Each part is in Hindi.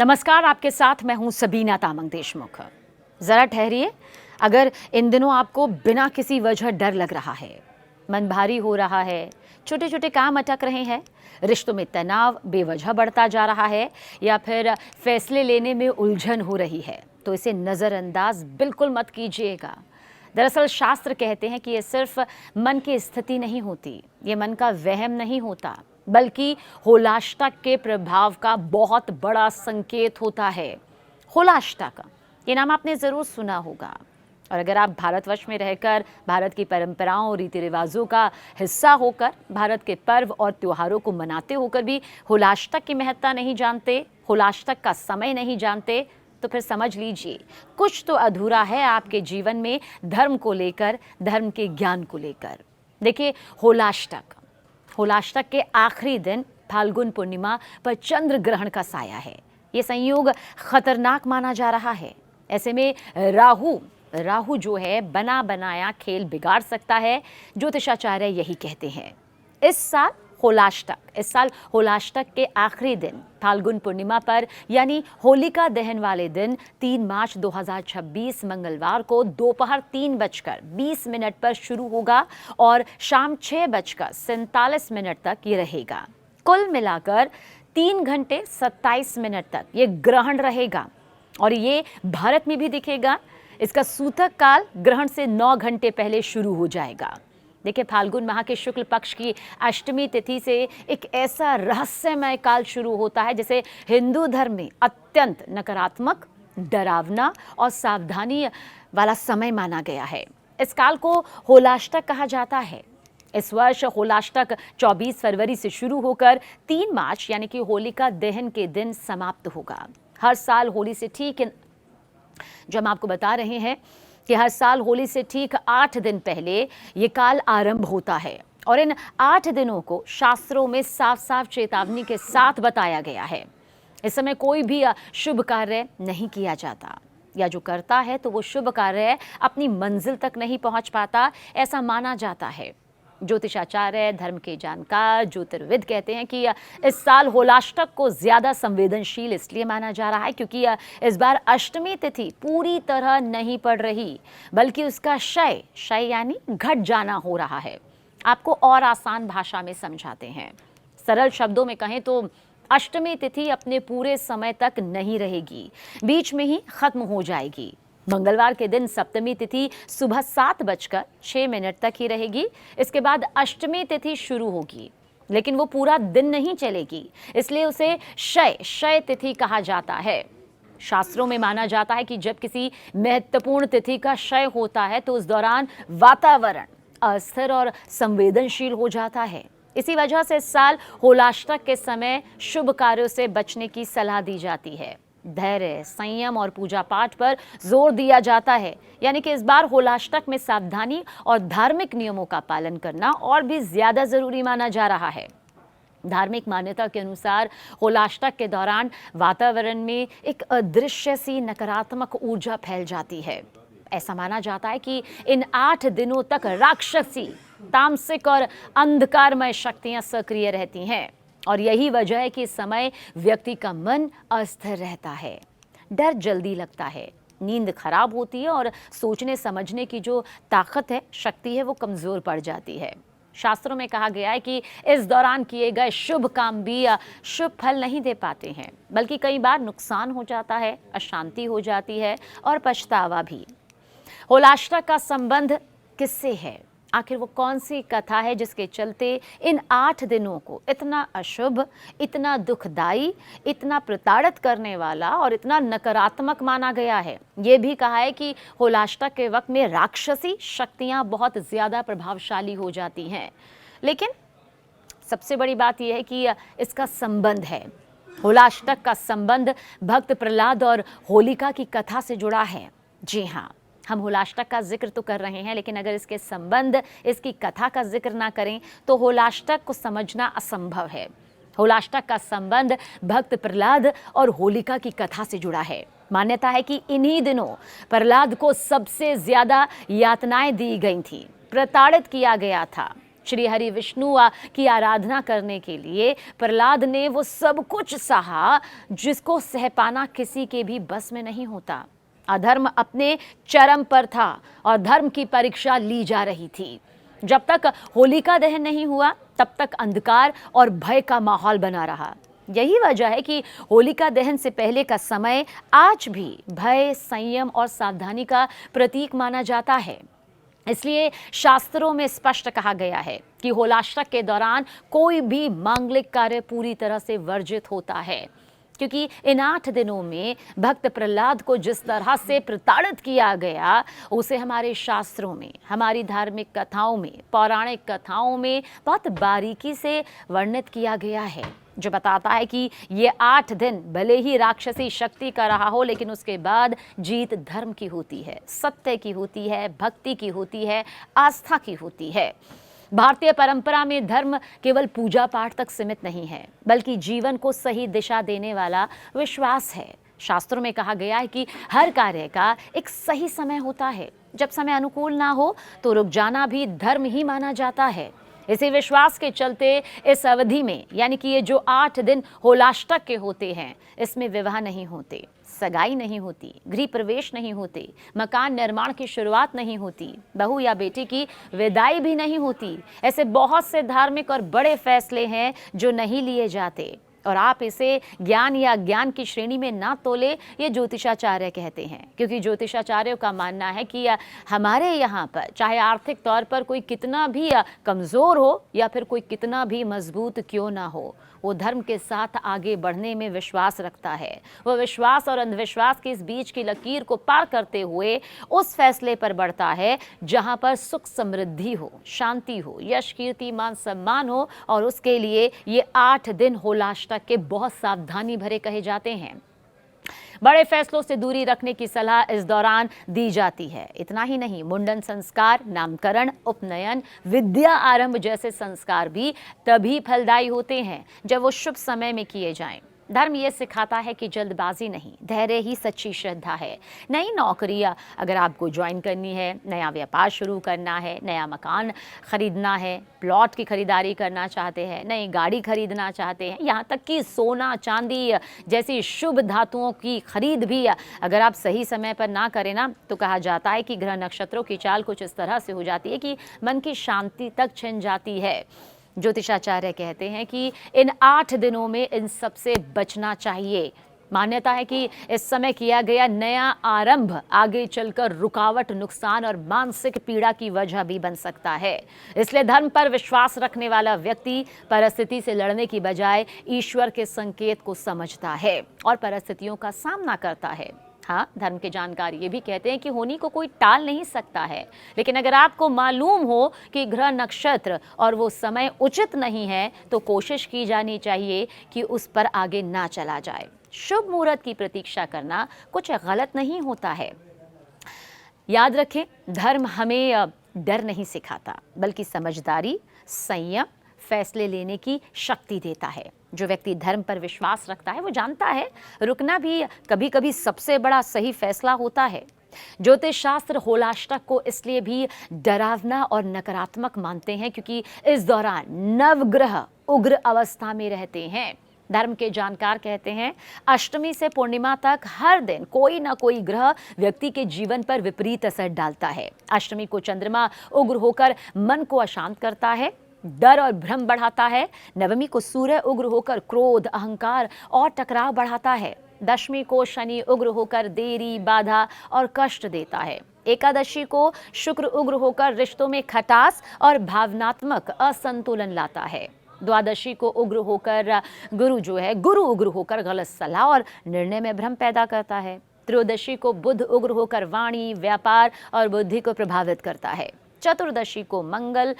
नमस्कार, आपके साथ मैं हूं सबीना तामंग देशमुख। ज़रा ठहरिए, अगर इन दिनों आपको बिना किसी वजह डर लग रहा है, मन भारी हो रहा है, छोटे छोटे काम अटक रहे हैं, रिश्तों में तनाव बेवजह बढ़ता जा रहा है या फिर फैसले लेने में उलझन हो रही है, तो इसे नज़रअंदाज बिल्कुल मत कीजिएगा। दरअसल शास्त्र कहते हैं कि ये सिर्फ मन की स्थिति नहीं होती, ये मन का वहम नहीं होता, बल्कि होलाष्टक के प्रभाव का बहुत बड़ा संकेत होता है। होलाष्टक, ये नाम आपने ज़रूर सुना होगा, और अगर आप भारतवर्ष में रहकर भारत की परंपराओं और रीति रिवाजों का हिस्सा होकर भारत के पर्व और त्योहारों को मनाते होकर भी होलाष्टक की महत्ता नहीं जानते, होलाष्टक का समय नहीं जानते, तो फिर समझ लीजिए कुछ तो अधूरा है आपके जीवन में, धर्म को लेकर, धर्म के ज्ञान को लेकर। देखिए, होलाष्टक के आखिरी दिन फाल्गुन पूर्णिमा पर चंद्र ग्रहण का साया है। ये संयोग खतरनाक माना जा रहा है। ऐसे में राहु जो है बना बनाया खेल बिगाड़ सकता है, ज्योतिषाचार्य यही कहते हैं। इस साल होलाष्टक के आखिरी दिन फाल्गुन पूर्णिमा पर यानी होलिका दहन वाले दिन 3 मार्च 2026 मंगलवार को दोपहर 3:20 पर शुरू होगा और शाम 6:47 तक ये रहेगा। कुल मिलाकर 3 घंटे 27 मिनट तक ये ग्रहण रहेगा और ये भारत में भी दिखेगा। इसका सूतक काल ग्रहण से 9 घंटे पहले शुरू हो जाएगा। देखिए, फाल्गुन माह के शुक्ल पक्ष की अष्टमी तिथि से एक ऐसा रहस्यमय काल शुरू होता है जिसे हिंदू धर्म में अत्यंत नकारात्मक, डरावना और सावधानी वाला समय माना गया है। इस काल को होलाष्टक कहा जाता है। इस वर्ष होलाष्टक 24 फरवरी से शुरू होकर 3 मार्च यानी कि होलिका दहन के दिन समाप्त होगा। हर साल होली से ठीक जो हम आपको बता रहे हैं कि हर साल होली से ठीक 8 दिन पहले ये काल आरंभ होता है और इन 8 दिनों को शास्त्रों में साफ साफ चेतावनी के साथ बताया गया है। इस समय कोई भी शुभ कार्य नहीं किया जाता, या जो करता है तो वो शुभ कार्य अपनी मंजिल तक नहीं पहुंच पाता, ऐसा माना जाता है। ज्योतिषाचार्य, धर्म के जानकार, ज्योतिर्विद कहते हैं कि इस साल होलाष्टक को ज़्यादा संवेदनशील इसलिए माना जा रहा है क्योंकि इस बार अष्टमी तिथि पूरी तरह नहीं पड़ रही, बल्कि उसका क्षय यानी घट जाना हो रहा है। आपको और आसान भाषा में समझाते हैं। सरल शब्दों में कहें तो अष्टमी तिथि अपने पूरे समय तक नहीं रहेगी, बीच में ही खत्म हो जाएगी। मंगलवार के दिन सप्तमी तिथि सुबह 7:06 तक ही रहेगी। इसके बाद अष्टमी तिथि शुरू होगी, लेकिन वो पूरा दिन नहीं चलेगी, इसलिए उसे क्षय तिथि कहा जाता है। शास्त्रों में माना जाता है कि जब किसी महत्वपूर्ण तिथि का क्षय होता है तो उस दौरान वातावरण अस्थिर और संवेदनशील हो जाता है। इसी वजह से इस साल होलाष्टक के समय शुभ कार्यों से बचने की सलाह दी जाती है। धैर्य, संयम और पूजा पाठ पर जोर दिया जाता है, यानी कि इस बार होलाष्टक में सावधानी और धार्मिक नियमों का पालन करना और भी ज्यादा जरूरी माना जा रहा है। धार्मिक मान्यता के अनुसार होलाष्टक के दौरान वातावरण में एक अदृश्य सी नकारात्मक ऊर्जा फैल जाती है। ऐसा माना जाता है कि इन 8 दिनों तक राक्षसी, तामसिक और अंधकारमय शक्तियां सक्रिय रहती हैं और यही वजह है कि इस समय व्यक्ति का मन अस्थिर रहता है, डर जल्दी लगता है, नींद खराब होती है और सोचने समझने की जो ताकत है, शक्ति है, वो कमज़ोर पड़ जाती है। शास्त्रों में कहा गया है कि इस दौरान किए गए शुभ काम भी शुभ फल नहीं दे पाते हैं, बल्कि कई बार नुकसान हो जाता है, अशांति हो जाती है और पछतावा भी। होलाष्टक का संबंध किससे है? आखिर वो कौन सी कथा है जिसके चलते इन 8 दिनों को इतना अशुभ, इतना दुखदाई, इतना प्रताड़ित करने वाला और इतना नकारात्मक माना गया है? ये भी कहा है कि होलाष्टक के वक्त में राक्षसी शक्तियां बहुत ज़्यादा प्रभावशाली हो जाती हैं। लेकिन सबसे बड़ी बात यह है कि इसका संबंध है। होलाष्टक का संबंध भक्त प्रहलाद और होलिका की कथा से जुड़ा है। जी हाँ, हम होलाष्टक का जिक्र तो कर रहे हैं, लेकिन अगर इसके संबंध, इसकी कथा का जिक्र ना करें तो होलाष्टक को समझना असंभव है। होलाष्टक का संबंध भक्त प्रहलाद और होलिका की कथा से जुड़ा है। मान्यता है कि इन्हीं दिनों प्रहलाद को सबसे ज्यादा यातनाएं दी गई थी, प्रताड़ित किया गया था। श्री हरि विष्णु की आराधना करने के लिए प्रहलाद ने वो सब कुछ सहा जिसको सह पाना किसी के भी बस में नहीं होता। अधर्म अपने चरम पर था और धर्म की परीक्षा ली जा रही थी। जब तक होलिका दहन नहीं हुआ तब तक अंधकार और भय का माहौल बना रहा। यही वजह है कि होलिका दहन से पहले का समय आज भी भय, संयम और सावधानी का प्रतीक माना जाता है। इसलिए शास्त्रों में स्पष्ट कहा गया है कि होलाष्टक के दौरान कोई भी मांगलिक कार्य पूरी तरह से वर्जित होता है, क्योंकि इन 8 दिनों में भक्त प्रहलाद को जिस तरह से प्रताड़ित किया गया उसे हमारे शास्त्रों में, हमारी धार्मिक कथाओं में, पौराणिक कथाओं में बहुत बारीकी से वर्णित किया गया है, जो बताता है कि ये 8 दिन भले ही राक्षसी शक्ति का रहा हो, लेकिन उसके बाद जीत धर्म की होती है, सत्य की होती है, भक्ति की होती है, आस्था की होती है। भारतीय परंपरा में धर्म केवल पूजा पाठ तक सीमित नहीं है, बल्कि जीवन को सही दिशा देने वाला विश्वास है। शास्त्रों में कहा गया है कि हर कार्य का एक सही समय होता है। जब समय अनुकूल ना हो तो रुक जाना भी धर्म ही माना जाता है। इसी विश्वास के चलते इस अवधि में, यानी कि ये जो 8 दिन होलाष्टक के होते हैं, इसमें विवाह नहीं होते, सगाई नहीं होती, गृह प्रवेश नहीं होते, मकान निर्माण की शुरुआत नहीं होती, बहू या बेटी की विदाई भी नहीं होती। ऐसे बहुत से धार्मिक और बड़े फैसले हैं जो नहीं लिए जाते, और आप इसे ज्ञान या ज्ञान की श्रेणी में ना तोले, ये ज्योतिषाचार्य कहते हैं। क्योंकि ज्योतिषाचार्यों का मानना है कि हमारे यहाँ पर चाहे आर्थिक तौर पर कोई कितना भी कमज़ोर हो या फिर कोई कितना भी मजबूत क्यों ना हो, वो धर्म के साथ आगे बढ़ने में विश्वास रखता है। वो विश्वास और अंधविश्वास के इस बीच की लकीर को पार करते हुए उस फैसले पर बढ़ता है जहां पर सुख समृद्धि हो, शांति हो, यश, कीर्ति, मान, सम्मान हो, और उसके लिए ये 8 दिन होलाष्टक के बहुत सावधानी भरे कहे जाते हैं। बड़े फैसलों से दूरी रखने की सलाह इस दौरान दी जाती है। इतना ही नहीं, मुंडन संस्कार, नामकरण, उपनयन, विद्या आरंभ जैसे संस्कार भी तभी फलदायी होते हैं जब वो शुभ समय में किए जाएं। धर्म ये सिखाता है कि जल्दबाजी नहीं, धैर्य ही सच्ची श्रद्धा है। नई नौकरी अगर आपको ज्वाइन करनी है, नया व्यापार शुरू करना है, नया मकान खरीदना है, प्लॉट की खरीदारी करना चाहते हैं, नई गाड़ी खरीदना चाहते हैं, यहाँ तक कि सोना चांदी जैसी शुभ धातुओं की खरीद भी अगर आप सही समय पर ना करें ना, तो कहा जाता है कि ग्रह नक्षत्रों की चाल कुछ इस तरह से हो जाती है कि मन की शांति तक छिन जाती है। ज्योतिषाचार्य कहते हैं कि इन 8 दिनों में इन सब से बचना चाहिए। मान्यता है कि इस समय किया गया नया आरंभ आगे चलकर रुकावट, नुकसान और मानसिक पीड़ा की वजह भी बन सकता है। इसलिए धर्म पर विश्वास रखने वाला व्यक्ति परिस्थिति से लड़ने की बजाय ईश्वर के संकेत को समझता है और परिस्थितियों का सामना करता है। हाँ, धर्म के जानकार ये भी कहते हैं कि होनी को कोई टाल नहीं सकता है, लेकिन अगर आपको मालूम हो कि ग्रह, नक्षत्र और वो समय उचित नहीं है, तो कोशिश की जानी चाहिए कि उस पर आगे ना चला जाए। शुभ मुहूर्त की प्रतीक्षा करना कुछ गलत नहीं होता है। याद रखें, धर्म हमें डर नहीं सिखाता, बल्कि समझदारी, संयम, फैसले लेने की शक्ति देता है। जो व्यक्ति धर्म पर विश्वास रखता है वो जानता है रुकना भी कभी कभी सबसे बड़ा सही फैसला होता है। ज्योतिष शास्त्र होलाष्टक को इसलिए भी डरावना और नकारात्मक मानते हैं क्योंकि इस दौरान नवग्रह उग्र अवस्था में रहते हैं। धर्म के जानकार कहते हैं अष्टमी से पूर्णिमा तक हर दिन कोई ना कोई ग्रह व्यक्ति के जीवन पर विपरीत असर डालता है। अष्टमी को चंद्रमा उग्र होकर मन को अशांत करता है, डर और भ्रम बढ़ाता है। नवमी को सूर्य उग्र होकर क्रोध, अहंकार और टकराव बढ़ाता है। दशमी को शनि उग्र होकर देरी, बाधा और कष्ट देता है। एकादशी को शुक्र उग्र होकर रिश्तों में खटास और भावनात्मक असंतुलन लाता है। द्वादशी को उग्र होकर गुरु उग्र होकर गलत सलाह और निर्णय में भ्रम पैदा करता है। त्रयोदशी को बुध उग्र होकर वाणी, व्यापार और बुद्धि को प्रभावित करता है। चतुर्दशी को मंगल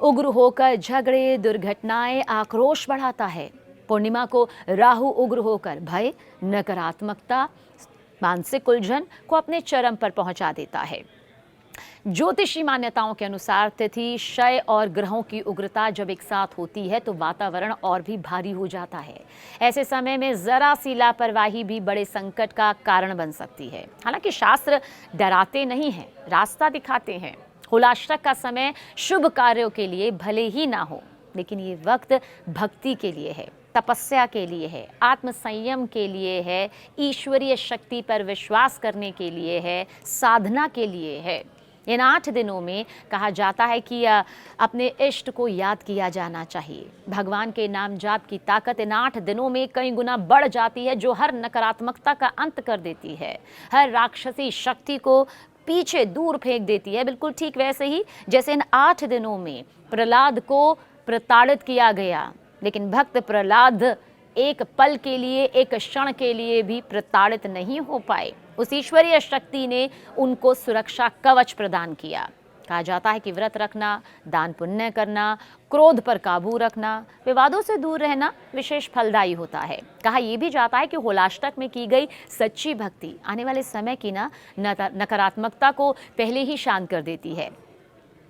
उग्र होकर झगड़े, दुर्घटनाएं, आक्रोश बढ़ाता है। पूर्णिमा को राहु उग्र होकर भय, नकारात्मकता, मानसिक उलझन को अपने चरम पर पहुंचा देता है। ज्योतिषी मान्यताओं के अनुसार तिथि, क्षय और ग्रहों की उग्रता जब एक साथ होती है तो वातावरण और भी भारी हो जाता है। ऐसे समय में जरा सी लापरवाही भी बड़े संकट का कारण बन सकती है। हालांकि शास्त्र डराते नहीं हैं, रास्ता दिखाते हैं। होलाष्टक का समय शुभ कार्यों के लिए भले ही ना हो, लेकिन ये वक्त भक्ति के लिए है, तपस्या के लिए है, आत्मसंयम के लिए है, ईश्वरीय शक्ति पर विश्वास करने के लिए है, साधना के लिए है। इन 8 दिनों में कहा जाता है कि अपने इष्ट को याद किया जाना चाहिए। भगवान के नाम जाप की ताकत इन 8 दिनों में कई गुना बढ़ जाती है, जो हर नकारात्मकता का अंत कर देती है, हर राक्षसी शक्ति को पीछे दूर फेंक देती है। बिल्कुल ठीक वैसे ही जैसे इन 8 दिनों में प्रहलाद को प्रताड़ित किया गया, लेकिन भक्त प्रहलाद एक पल के लिए, एक क्षण के लिए भी प्रताड़ित नहीं हो पाए। उस ईश्वरीय शक्ति ने उनको सुरक्षा कवच प्रदान किया। कहा जाता है कि व्रत रखना, दान पुण्य करना, क्रोध पर काबू रखना, विवादों से दूर रहना विशेष फलदायी होता है। कहा यह भी जाता है कि होलाष्टक में की गई सच्ची भक्ति आने वाले समय की नकारात्मकता को पहले ही शांत कर देती है।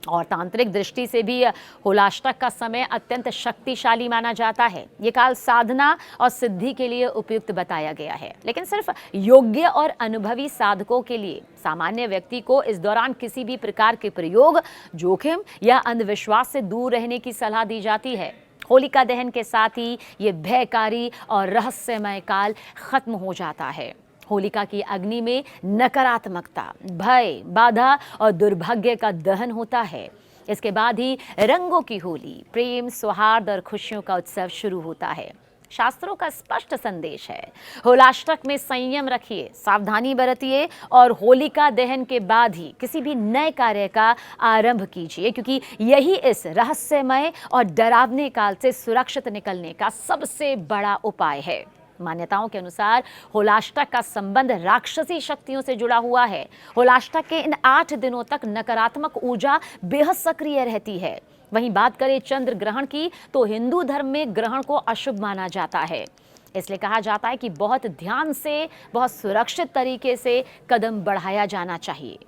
और तांत्रिक दृष्टि से भी होलाष्टक का समय अत्यंत शक्तिशाली माना जाता है। ये काल साधना और सिद्धि के लिए उपयुक्त बताया गया है, लेकिन सिर्फ योग्य और अनुभवी साधकों के लिए। सामान्य व्यक्ति को इस दौरान किसी भी प्रकार के प्रयोग, जोखिम या अंधविश्वास से दूर रहने की सलाह दी जाती है। होलिका दहन के साथ ही ये भयकारी और रहस्यमय काल खत्म हो जाता है। होलिका की अग्नि में नकारात्मकता, भय, बाधा और दुर्भाग्य का दहन होता है। इसके बाद ही रंगों की होली, प्रेम, सौहार्द और खुशियों का उत्सव शुरू होता है। शास्त्रों का स्पष्ट संदेश है, होलाष्टक में संयम रखिए, सावधानी बरतिए और होलिका दहन के बाद ही किसी भी नए कार्य का आरंभ कीजिए, क्योंकि यही इस रहस्यमय और डरावने काल से सुरक्षित निकलने का सबसे बड़ा उपाय है। मान्यताओं के अनुसार होलाष्टक का संबंध राक्षसी शक्तियों से जुड़ा हुआ है। होलाष्टक के इन 8 दिनों तक नकारात्मक ऊर्जा बेहद सक्रिय रहती है। वहीं बात करें चंद्र ग्रहण की, तो हिंदू धर्म में ग्रहण को अशुभ माना जाता है। इसलिए कहा जाता है कि बहुत ध्यान से, बहुत सुरक्षित तरीके से कदम बढ़ाया जाना चाहिए।